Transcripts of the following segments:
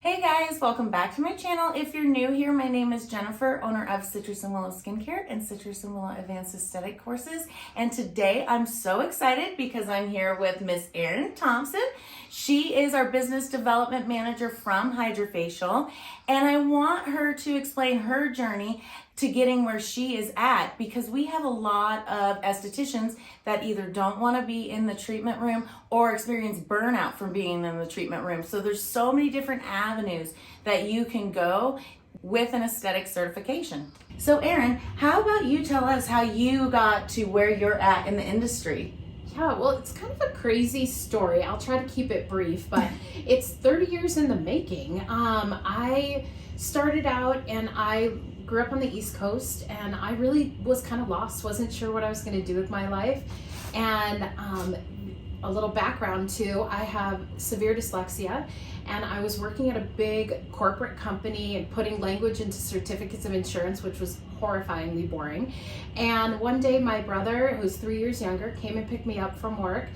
Hey guys, welcome back to my channel. If you're new here, my name is Jennifer, owner of Citrusandwillow Skincare and Citrusandwillow Advanced Aesthetic Courses. And today I'm so excited because I'm here with Miss Erin Thompson. She is our business development manager from Hydrafacial, and I want her to explain her journey to getting where she is at, because we have a lot of estheticians that either don't want to be in the treatment room or experience burnout from being in the treatment room. So there's so many different avenues that you can go with an aesthetic certification. So Erin, how about you tell us how you got to where you're at in the industry? Yeah, well, it's kind of a crazy story. I'll try to keep it brief, but it's 30 years in the making. I started out and I grew up on the East Coast, and I really was kind of lost, wasn't sure what I was going to do with my life. And a little background too, I have severe dyslexia, and I was working at a big corporate company and putting language into certificates of insurance, which was horrifyingly boring. And one day my brother, who's 3 years younger, came and picked me up from work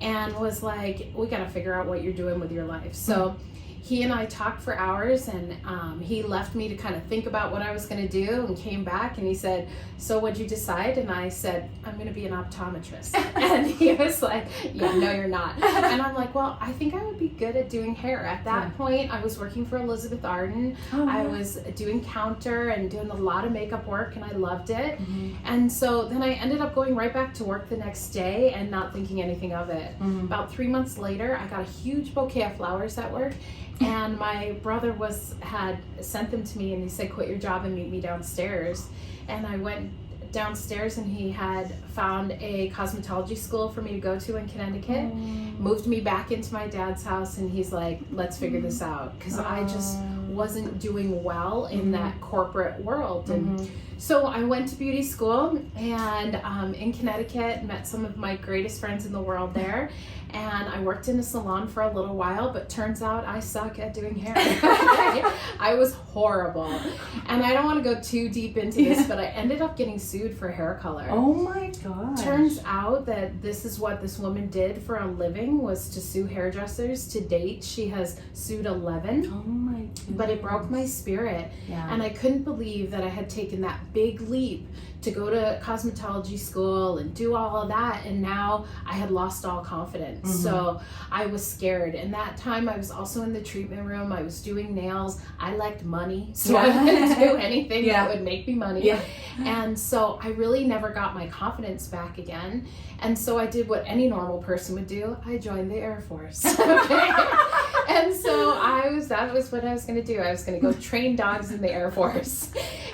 and was like, we got to figure out what you're doing with your life. So he and I talked for hours, and he left me to kind of think about what I was going to do, and came back and he said, so what'd you decide? And I said, I'm going to be an optometrist. And he was like, yeah, no, you're not. And I'm like, well, I think I would be good at doing hair. At that point, I was working for Elizabeth Arden. I was doing counter and doing a lot of makeup work, and I loved it. And so then I ended up going right back to work the next day and not thinking anything of it. About 3 months later, I got a huge bouquet of flowers at work. And my brother had sent them to me, and he said, quit your job and meet me downstairs. And I went downstairs, and he had found a cosmetology school for me to go to in Connecticut, moved me back into my dad's house, and he's like, let's figure this out, because I just wasn't doing well in that corporate world. And so I went to beauty school, and in Connecticut, met some of my greatest friends in the world there. And I worked in a salon for a little while, but turns out I suck at doing hair. I was horrible. And I don't want to go too deep into this, but I ended up getting sued for hair color. Oh my gosh. Turns out that this is what this woman did for a living, was to sue hairdressers. To date, she has sued 11. Oh my goodness. But it broke my spirit. Yeah. And I couldn't believe that I had taken that big leap to go to cosmetology school and do all of that, and now I had lost all confidence. So I was scared. And that time I was also in the treatment room. I was doing nails. I liked money, so I was going to do anything that would make me money. And so I really never got my confidence back again. And so I did what any normal person would do. I joined the Air Force. And so that was what I was going to do. I was going to go train dogs in the Air Force.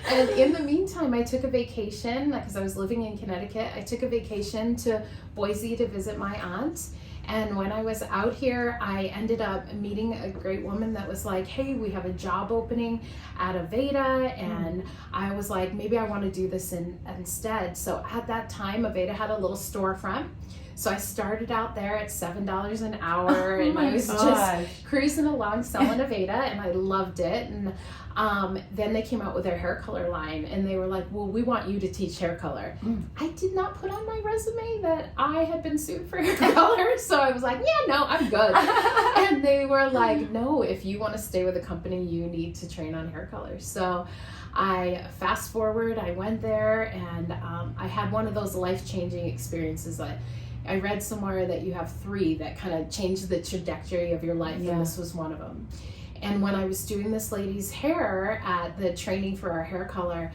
And in the meantime, I took a vacation, because I was living in Connecticut. I took a vacation to Boise to visit my aunt. And when I was out here, I ended up meeting a great woman that was like, hey, we have a job opening at Aveda. And I was like, maybe I want to do this instead. So at that time, Aveda had a little storefront. So I started out there at $7 an hour, and I was just cruising along selling Aveda, and I loved it. And then they came out with their hair color line, and they were like, well, we want you to teach hair color. I did not put on my resume that I had been sued for hair color, so I was like, yeah, no, I'm good. And they were like, no, if you want to stay with the company, you need to train on hair color. So I fast forward, I went there, and I had one of those life-changing experiences. I read somewhere that you have 3 that kind of change the trajectory of your life, and this was one of them. And when I was doing this lady's hair at the training for our hair color,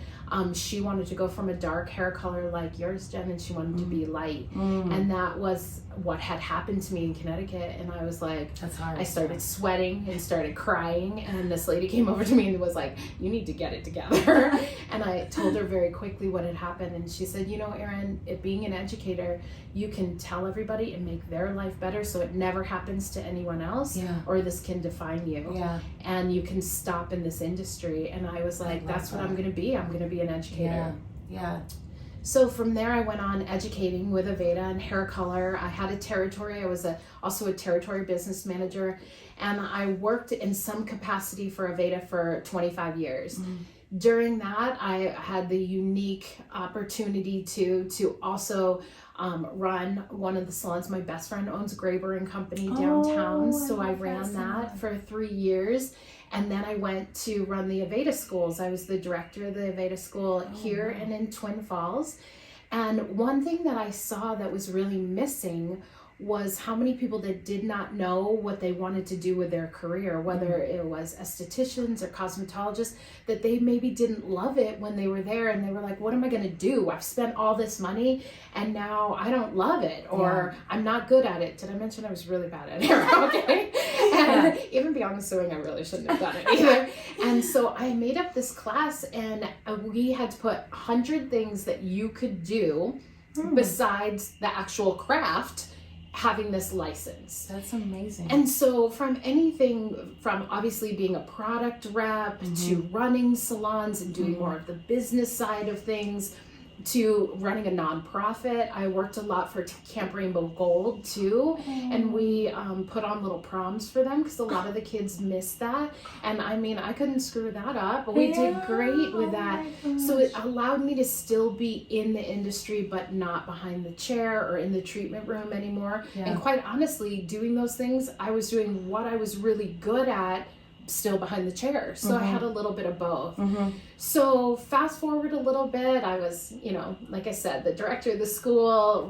she wanted to go from a dark hair color like yours, Jen, and she wanted to be light. And that was what had happened to me in Connecticut. And I was like, that's hard. I started sweating and started crying. And this lady came over to me and was like, you need to get it together. And I told her very quickly what had happened. And she said, you know, Erin, being an educator, you can tell everybody and make their life better so it never happens to anyone else, or this can define you. And you can stop in this industry. And I was like, that's what I'm going to be. I'm going to be an educator. So from there, I went on educating with Aveda and hair color. I had a territory. I was also a territory business manager, and I worked in some capacity for Aveda for 25 years. During that, I had the unique opportunity to also run one of the salons. My best friend owns a Graber and Company downtown, so I ran that for 3 years. And then I went to run the Aveda schools. I was the director of the Aveda school here and in Twin Falls. And one thing that I saw that was really missing was how many people that did not know what they wanted to do with their career, whether it was estheticians or cosmetologists, that they maybe didn't love it when they were there, and they were like, what am I going to do? I've spent all this money and now I don't love it, or I'm not good at it. Did I mention I was really bad at it? Okay. And even beyond sewing, I really shouldn't have done it either. And so I made up this class, and we had to put 100 things that you could do besides the actual craft, having this license. That's amazing. And so from anything from obviously being a product rep to running salons and doing more of the business side of things, to running a nonprofit. I worked a lot for Camp Rainbow Gold too, and we put on little proms for them because a lot of the kids missed that. And I mean, I couldn't screw that up, but we did great with that. So it allowed me to still be in the industry, but not behind the chair or in the treatment room anymore. And quite honestly, doing those things, I was doing what I was really good at, still behind the chair. So I had a little bit of both. So fast forward a little bit, I was, you know, like I said, the director of the school,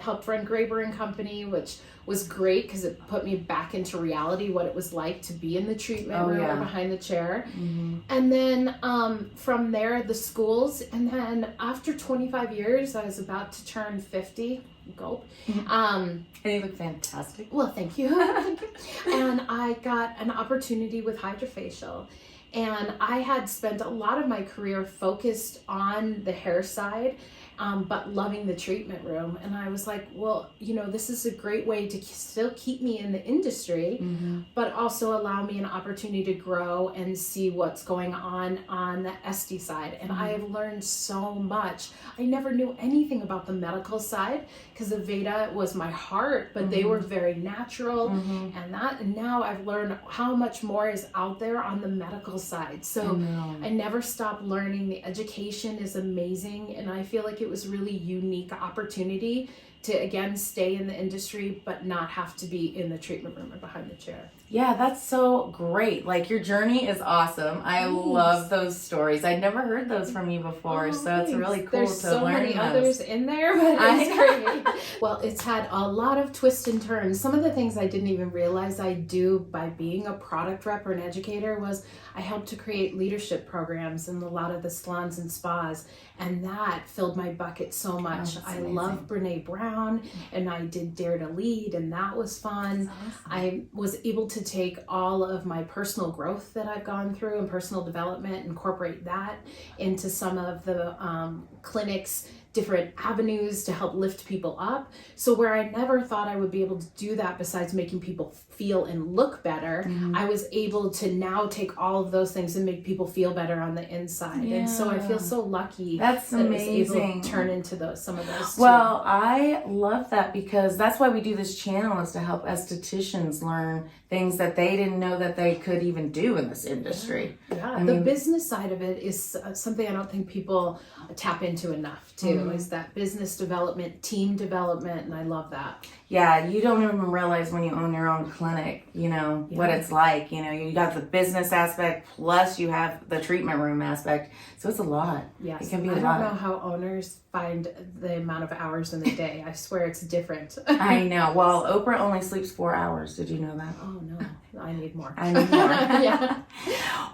helped run Graber and Company, which was great because it put me back into reality, what it was like to be in the treatment room or behind the chair. And then from there, the schools. And then after 25 years, I was about to turn 50. Gulp. And you look fantastic. Well, thank you. And I got an opportunity with Hydrafacial. And I had spent a lot of my career focused on the hair side, but loving the treatment room. And I was like, well, you know, this is a great way to still keep me in the industry, but also allow me an opportunity to grow and see what's going on the SD side. And I have learned so much. I never knew anything about the medical side because Aveda was my heart, but they were very natural. And now I've learned how much more is out there on the medical side. So I never stopped learning. The education is amazing. And I feel like it was really unique opportunity to again stay in the industry but not have to be in the treatment room or behind the chair. Yeah, that's so great. Like, your journey is awesome. I love those stories. I'd never heard those from you before, so it's really cool There's to so learn many those. others in there, but it's great. Well, it's had a lot of twists and turns. Some of the things I didn't even realize I do by being a product rep or an educator was I helped to create leadership programs in a lot of the salons and spas, and that filled my bucket so much. I love Brene Brown, and I did Dare to Lead, and that was fun. Awesome. I was able to take all of my personal growth that I've gone through and personal development, incorporate that into some of the clinics, different avenues to help lift people up. So where I never thought I would be able to do that besides making people feel and look better, I was able to now take all of those things and make people feel better on the inside. And so I feel so lucky that amazing. I was able to turn into some of those too. Well, I love that because that's why we do this channel, is to help estheticians learn things that they didn't know that they could even do in this industry. The business side of it is something I don't think people tap into enough too, is that business development, team development, and I love that. Yeah, you don't even realize when you own your own clinic, you know, what it's like. You know, you got the business aspect, plus you have the treatment room aspect. So it's a lot. Yes, it can be a lot. lot. I don't know how owners find the amount of hours in the day. I swear it's different. I know. Well, Oprah only sleeps 4 hours. Did you know that? Oh, no. I need more. I need more.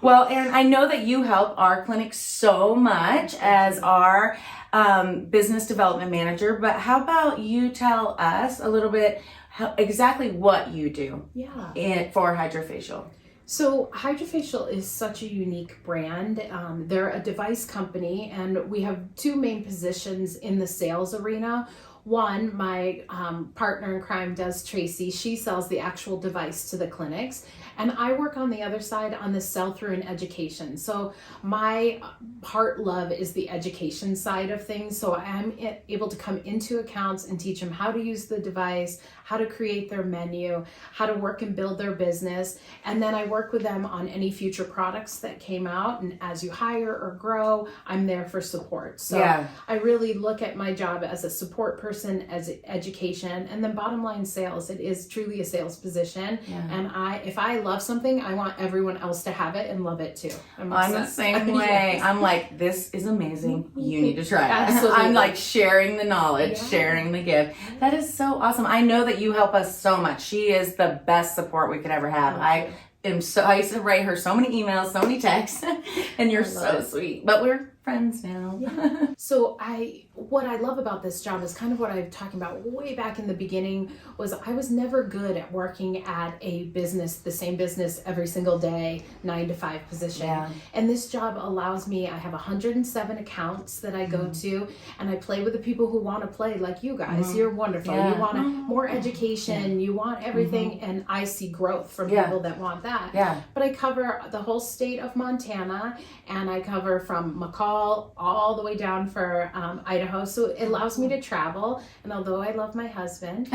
Well, Erin, I know that you help our clinic so much as our business development manager, but how about you tell us a little bit exactly what you do for Hydrafacial? So Hydrafacial is such a unique brand. They're a device company, and we have two main positions in the sales arena. One, my partner in crime does, Tracy. She sells the actual device to the clinics, and I work on the other side on the sell-through and education. So my heart love is the education side of things. So I'm able to come into accounts and teach them how to use the device, how to create their menu, how to work and build their business. And then I work with them on any future products that came out. And as you hire or grow, I'm there for support. So I really look at my job as a support person in-person education, and then bottom line sales. It is truly a sales position. Yeah. And if I love something, I want everyone else to have it and love it too. I'm the same way. Yes. I'm like, this is amazing. You need to try it. Absolutely. I'm like sharing the knowledge, Yeah. sharing the gift. That is so awesome. I know that you help us so much. She is the best support we could ever have. I used to write her so many emails, so many texts, and you're so sweet. But we're friends now. Yeah. So what I love about this job is kind of what I was talking about way back in the beginning, was I was never good at working at a business, the same business every single day, 9 to 5 position. Yeah. And this job allows me, I have 107 accounts that I go to, and I play with the people who want to play, like you guys. You're wonderful. Yeah. You want more education, you want everything, and I see growth from people that want that. Yeah. But I cover the whole state of Montana, and I cover from McCall all the way down for Idaho. So it allows me to travel. And although I love my husband,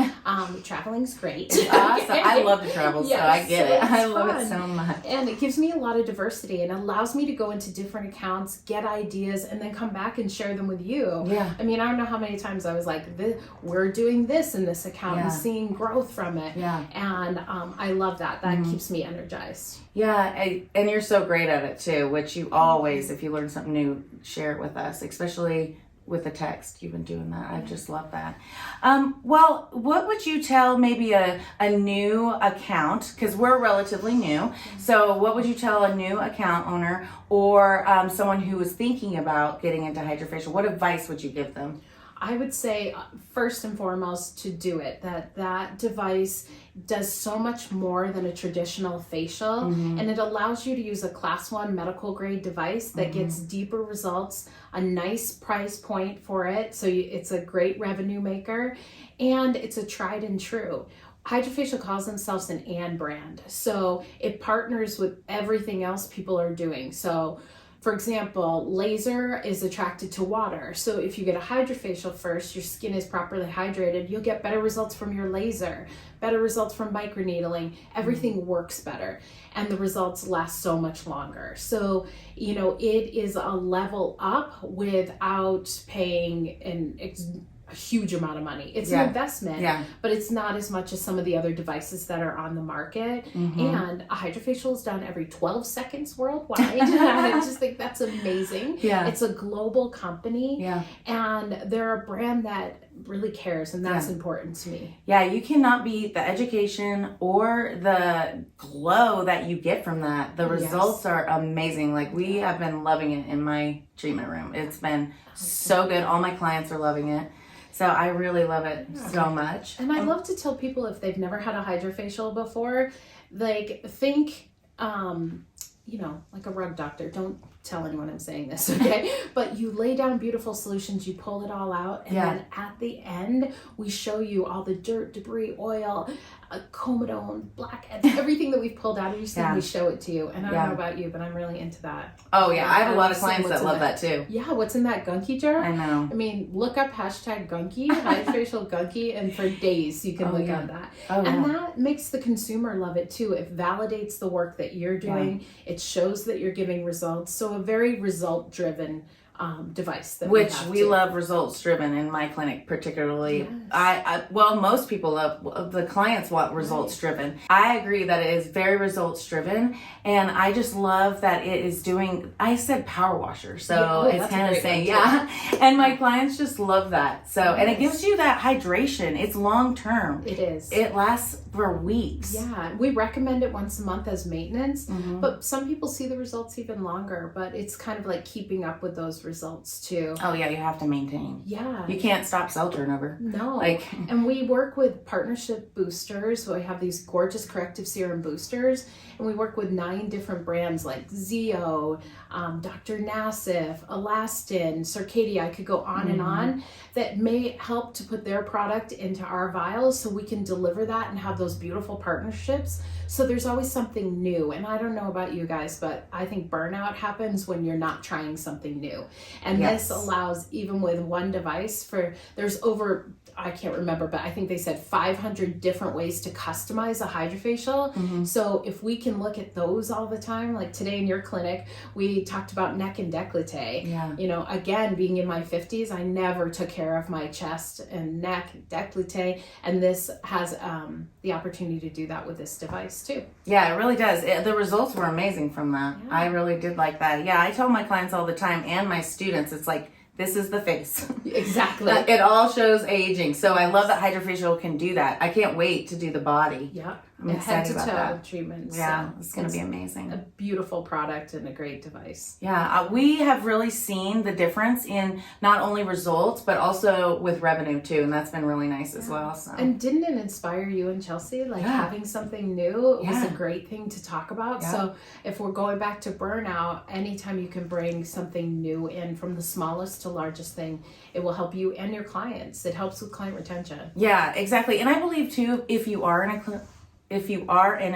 traveling's great. It's awesome. I love to travel, so I get it. I love it so much. And it gives me a lot of diversity, and allows me to go into different accounts, get ideas, and then come back and share them with you. Yeah. I mean, I don't know how many times I was like, we're doing this in this account and seeing growth from it. Yeah. And I love that. That keeps me energized. Yeah, and you're so great at it too, which you always, if you learn something new, share it with us, especially with the text. You've been doing that. I just love that. Well, what would you tell maybe a new account, because we're relatively new, so what would you tell a new account owner or someone who is thinking about getting into Hydrafacial? What advice would you give them? I would say first and foremost to do it. That device does so much more than a traditional facial, and it allows you to use a class 1 medical grade device that gets deeper results, a nice price point for it, so it's a great revenue maker, and it's a tried and true. Hydrafacial calls themselves an and brand, so it partners with everything else people are doing. So for example, laser is attracted to water. So if you get a Hydrafacial first, your skin is properly hydrated, you'll get better results from your laser, better results from microneedling. Everything works better, and the results last so much longer. So, it is a level up without paying a huge amount of money. It's an investment, but it's not as much as some of the other devices that are on the market. And a Hydrafacial is done every 12 seconds worldwide. I just think that's amazing. Yeah. It's a global company, and they're a brand that really cares, and that's important to me. Yeah, you cannot beat the education or the glow that you get from that. The results are amazing. Like, we have been loving it in my treatment room. It's been so good. All my clients are loving it. So I really love it so much. And I love to tell people, if they've never had a Hydrafacial before, like, think, like a rug doctor. Don't tell anyone I'm saying this, okay? But you lay down beautiful solutions, you pull it all out, and then at the end, we show you all the dirt, debris, oil, comedone, blackheads, everything that we've pulled out of your skin, we show it to you. And I don't know about you, but I'm really into that. Oh yeah, I have a lot of clients that love that too. Yeah, what's in that gunky jar? I know. I mean, look up #gunky, Hydrafacial gunky, and for days you can look at that. And that makes the consumer love it too. It validates the work that you're doing. It shows that you're giving results. So a very result-driven device that we love results driven in my clinic particularly. Most people love, the clients want results driven. I agree that it is very results driven, and I just love that it is doing, I said power washer, so it's kind of saying and my clients just love that. So and it gives you that hydration. It's long term. It is. It lasts for weeks. Yeah, we recommend it once a month as maintenance, but some people see the results even longer, but it's kind of like keeping up with those results too. Oh yeah, you have to maintain. Yeah. You can't stop cell turnover. No. And we work with partnership boosters. So we have these gorgeous corrective serum boosters, and we work with 9 different brands like Zeo, Dr. Nassif, Elastin, Circadia. I could go on and on, that may help to put their product into our vials so we can deliver that and have those beautiful partnerships. So there's always something new. And I don't know about you guys, but I think burnout happens when you're not trying something new. And this allows, even with one device, there's over, I can't remember, but I think they said 500 different ways to customize a Hydrafacial. So if we can look at those all the time, like today in your clinic, we talked about neck and décolleté. You know, again, being in my 50s, I never took care of my chest and neck, décolleté, and this has the opportunity to do that with this device too. Yeah, it really does. The results were amazing from that. I really did like that. Yeah, I tell my clients all the time and my students, it's like, this is the face. Exactly. It all shows aging. So I love that Hydrafacial can do that. I can't wait to do the body. Yeah. I'm excited head to about toe that. treatment. Yeah, so it's going to be amazing. A beautiful product and a great device. Yeah, we have really seen the difference in not only results, but also with revenue too. And that's been really nice as well. So. And didn't it inspire you and Chelsea? Like having something new was a great thing to talk about. So if we're going back to burnout, anytime you can bring something new in, from the smallest to largest thing, it will help you and your clients. It helps with client retention. Yeah, exactly. And I believe too, if you are in a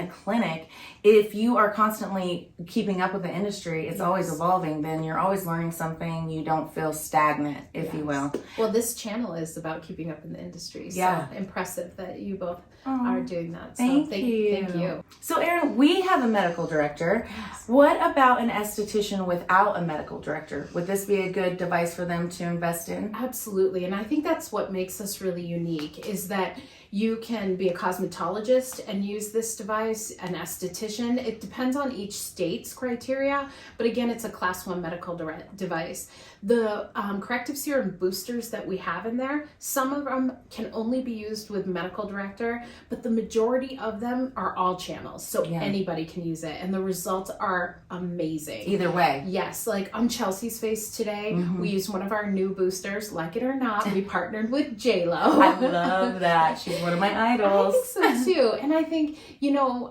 clinic, if you are constantly keeping up with the industry, it's always evolving, then you're always learning something. You don't feel stagnant, if you will. Well, this channel is about keeping up in the industry. So impressive that you both are doing that. So Thank you. Thank you. So Erin, we have a medical director. What about an esthetician without a medical director? Would this be a good device for them to invest in? Absolutely. And I think that's what makes us really unique, is that you can be a cosmetologist and use this device, an esthetician. It depends on each state's criteria, but again, it's a class 1 medical device. The corrective serum boosters that we have in there, some of them can only be used with medical director, but the majority of them are all channels, so anybody can use it, and the results are amazing. Either way. Yes, like on Chelsea's face today, we used one of our new boosters. Like it or not, we partnered with J-Lo. I love that. She's one of my idols. I think so too. And I think, you know,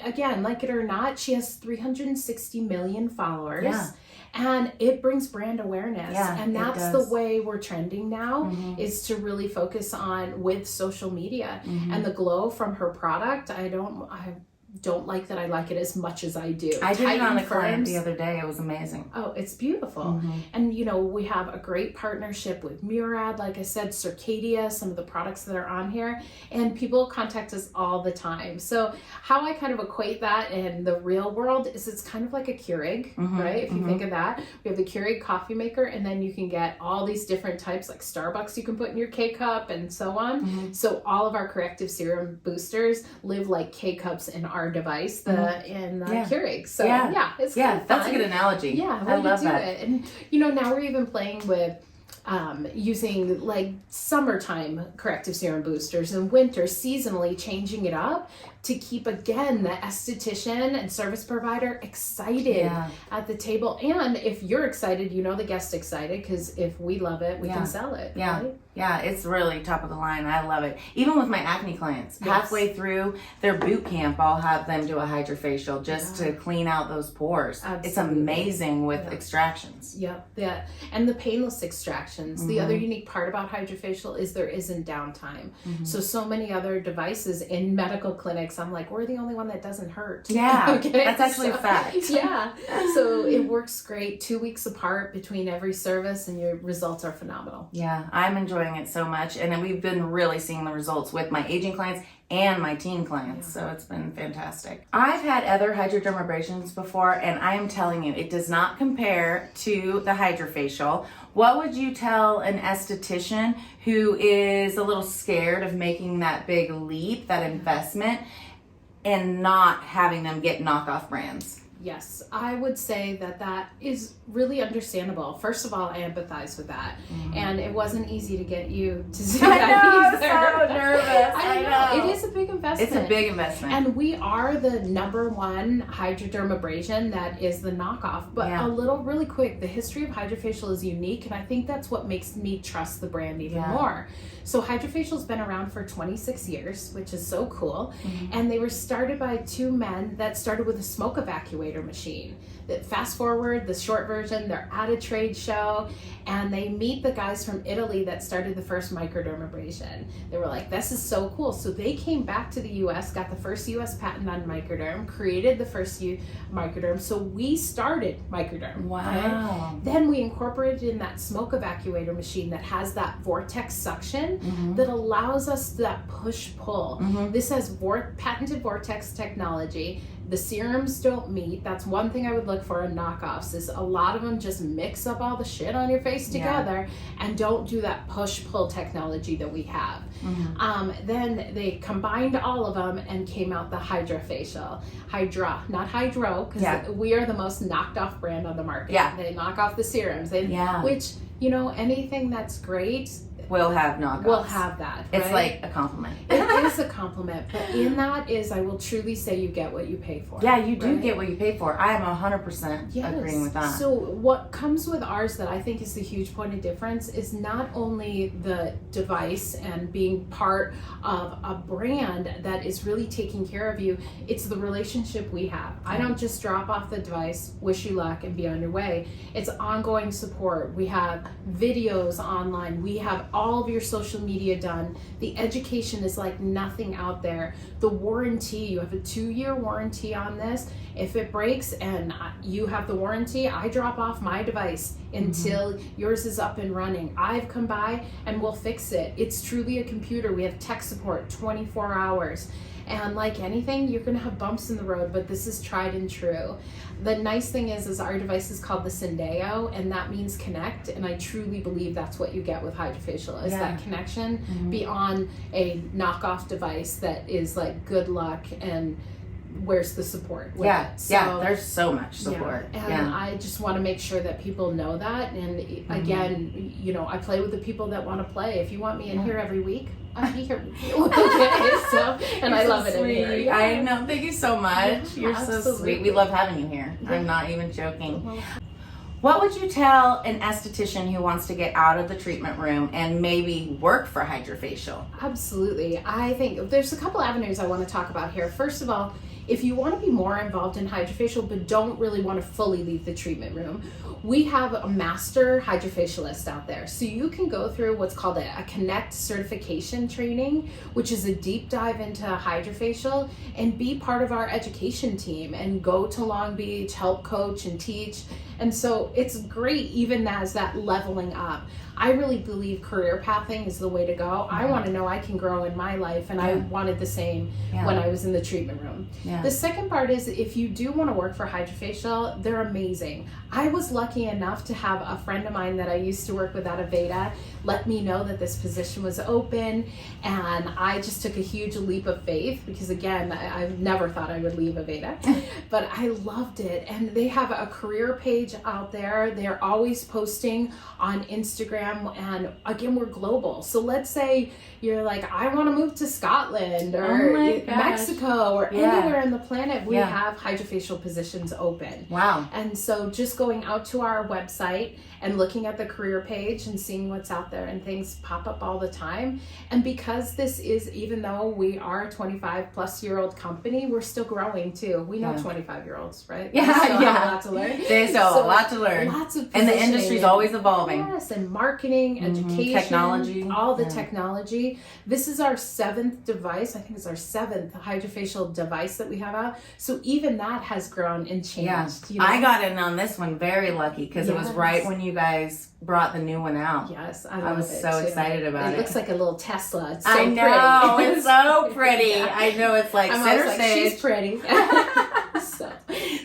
again, like it or not, she has 360 million followers. Yeah. And it brings brand awareness. Yeah, and that's it the does. way we're trending now, is to really focus on with social media. And the glow from her product, I don't like that I like it as much as I do. I did it on a client firms. the other day. It was amazing. Oh, it's beautiful. And, you know, we have a great partnership with Murad, like I said, Circadia, some of the products that are on here, and people contact us all the time. So how I kind of equate that in the real world is it's kind of like a Keurig, right? If you think of that, we have the Keurig coffee maker, and then you can get all these different types, like Starbucks you can put in your K-cup and so on. So all of our corrective serum boosters live like K-cups in our device, in the Keurig. So it's kind of fun. That's a good analogy. Yeah, I love that. it. And you know, now we're even playing with using like summertime corrective serum boosters and winter seasonally changing it up to keep, again, the esthetician and service provider excited at the table. And if you're excited, you know the guest excited, because if we love it, we can sell it. Right? Yeah, it's really top of the line. I love it. Even with my acne clients, halfway through their boot camp, I'll have them do a Hydrafacial just to clean out those pores. Absolutely. It's amazing with extractions. Yep, yeah. And the painless extractions. The other unique part about Hydrafacial is there isn't downtime. So many other devices in medical clinics, I'm like, we're the only one that doesn't hurt. Yeah, that's actually a fact. Yeah, so it works great, 2 weeks apart between every service, and your results are phenomenal. Yeah, I'm enjoying it so much, and we've been really seeing the results with my aging clients and my teen clients, so it's been fantastic. I've had other hydrodermabrasions before, and I am telling you, it does not compare to the Hydrafacial. What would you tell an esthetician who is a little scared of making that big leap, that investment, and not having them get knockoff brands? Yes, I would say that is really understandable. First of all, I empathize with that. And it wasn't easy to get you to do that either. I'm so nervous. I know. It is a big investment. It's a big investment. And we are the #1 hydrodermabrasion that is the knockoff. But a little really quick, the history of Hydrafacial is unique, and I think that's what makes me trust the brand even more. So Hydrafacial's been around for 26 years, which is so cool. And they were started by 2 men that started with a smoke evacuator. actuator machine. Fast forward, the short version, they're at a trade show and they meet the guys from Italy that started the first microdermabrasion. They were like, this is so cool. So they came back to the US, got the first US patent on microderm, created the first microderm. So we started microderm. Wow. Right? Then we incorporated in that smoke evacuator machine that has that vortex suction that allows us that push-pull. This has patented vortex technology. The serums don't meet. That's one thing I would look for in knockoffs, is a lot of them just mix up all the shit on your face together and don't do that push-pull technology that we have. Then they combined all of them and came out the Hydrafacial. Hydra, not Hydro, because we are the most knocked off brand on the market. They knock off the serums, which, you know, anything that's great will have knockoffs. We'll have that. It's right? like a compliment. It is a compliment, but in that is, I will truly say, you get what you pay for. Yeah, you do get what you pay for. I am 100% agreeing with that. So what comes with ours that I think is the huge point of difference is not only the device and being part of a brand that is really taking care of you, it's the relationship we have. I don't just drop off the device, wish you luck, and be on your way. It's ongoing support. We have videos online. We have all of your social media done. The education is like nothing out there. The warranty, you have a 2-year warranty on this. If it breaks and you have the warranty, I drop off my device until yours is up and running. I've come by and we'll fix it. It's truly a computer. We have tech support 24 hours. And like anything, you're gonna have bumps in the road, but this is tried and true. The nice thing is our device is called the Syndeo, and that means connect, and I truly believe that's what you get with Hydrafacial, is that connection beyond a knockoff device that is like good luck and where's the support with it. So, there's so much support. And I just want to make sure that people know that. And again, you know, I play with the people that want to play. If you want me in here every week, I'll be here with you. Okay, so, and I love it in here. Yeah. I know. Thank you so much. You're so sweet. We love having you here. I'm not even joking. What would you tell an esthetician who wants to get out of the treatment room and maybe work for Hydrafacial? Absolutely. I think there's a couple avenues I want to talk about here. First of all, if you want to be more involved in Hydrafacial but don't really want to fully leave the treatment room, we have a master Hydrafacialist out there. So you can go through what's called a Connect certification training, which is a deep dive into Hydrafacial, and be part of our education team and go to Long Beach, help coach and teach. And so it's great even as that leveling up. I really believe career pathing is the way to go. I want to know I can grow in my life, and I wanted the same when I was in the treatment room. The second part is, if you do want to work for Hydrafacial, they're amazing. I was lucky enough to have a friend of mine that I used to work with out of Aveda let me know that this position was open, and I just took a huge leap of faith because, again, I never thought I would leave Aveda, but I loved it. And they have a career page out there. They're always posting on Instagram, and again, we're global. So let's say you're like, I want to move to Scotland or Mexico or anywhere on the planet. We have Hydrafacial positions open. Wow. And so just going out to our website and looking at the career page and seeing what's out there, and things pop up all the time. And because this is, even though we are a 25-plus-year-old company, we're still growing too. We know 25-year-olds, right? Yeah, they still have a lot to learn. They still have a lot to learn. Lots of and the industry's always evolving. Yes, and marketing, education, technology, all the technology. This is our 7th device. I think it's our 7th Hydrafacial device that we have out. So even that has grown and changed. Yeah. You know? I got in on this one very lucky because it was right when you guys brought the new one out. Yes, I was so excited about it. It looks like a little Tesla. It's so I know, pretty. it's so pretty. I know, it's like center stage. She's pretty.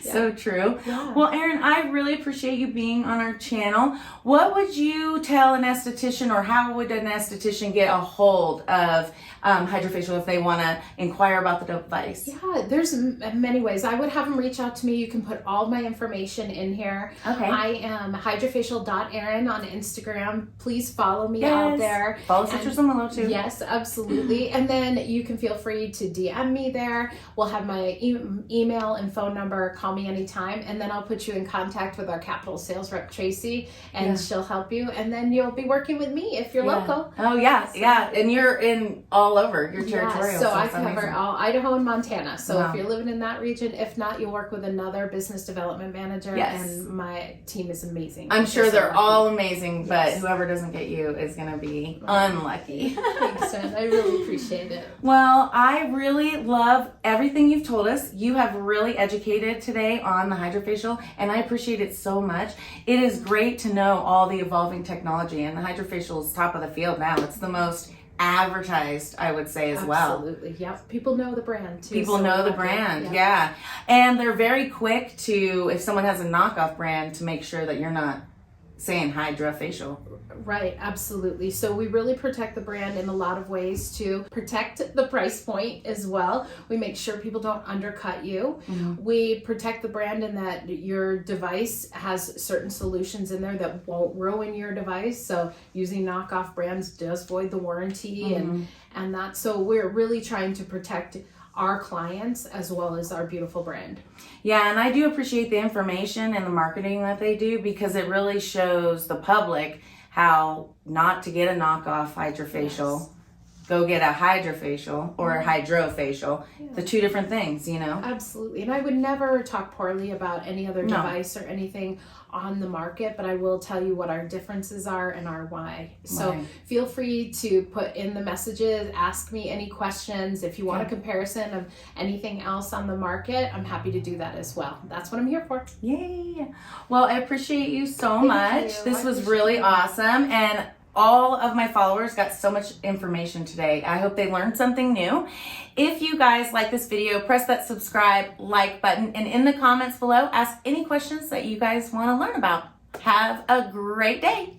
So true. Yeah. Well, Erin, I really appreciate you being on our channel. What would you tell an esthetician, or how would an esthetician get a hold of Hydrafacial if they want to inquire about the device? Yeah, there's many ways. I would have them reach out to me. You can put all my information in here. Okay. I am hydrafacial.erin on Instagram. Please follow me out there. Follow Citrusandwillow too. Yes, absolutely. And then you can feel free to DM me there. We'll have my email and phone number. Call me me anytime, and then I'll put you in contact with our capital sales rep, Tracy, and she'll help you, and then you'll be working with me if you're local. Oh, yeah, yeah. And you're in all over your territorial. So I cover all Idaho and Montana. So Wow. if you're living in that region, if not, you'll work with another business development manager, and my team is amazing. I'm sure they're all amazing, but whoever doesn't get you is going to be unlucky. Thanks, Jen. I really appreciate it. Well, I really love everything you've told us. You have really educated today on the Hydrafacial, and I appreciate it so much. It is great to know all the evolving technology, and the Hydrafacial is top of the field now. It's the most advertised, I would say, as well. Absolutely, yep. People know the brand too. People know the brand, yeah. And they're very quick to, if someone has a knockoff brand, to make sure that you're not saying Hydrafacial. Right, absolutely. So we really protect the brand in a lot of ways to protect the price point as well. We make sure people don't undercut you. Mm-hmm. We protect the brand in that your device has certain solutions in there that won't ruin your device. So using knockoff brands does void the warranty, and that. So we're really trying to protect our clients as well as our beautiful brand. Yeah, and I do appreciate the information and the marketing that they do, because it really shows the public how not to get a knockoff Hydrafacial. Go get a Hydrafacial or a Hydrofacial. The two different things, you know? Absolutely. And I would never talk poorly about any other device or anything on the market, but I will tell you what our differences are and our why. So feel free to put in the messages, ask me any questions. If you want a comparison of anything else on the market, I'm happy to do that as well. That's what I'm here for. Yay! Well, I appreciate you so much. You. This was really awesome, and all of my followers got so much information today. I hope they learned something new. If you guys like this video, press that subscribe, like button, and in the comments below, ask any questions that you guys want to learn about. Have a great day.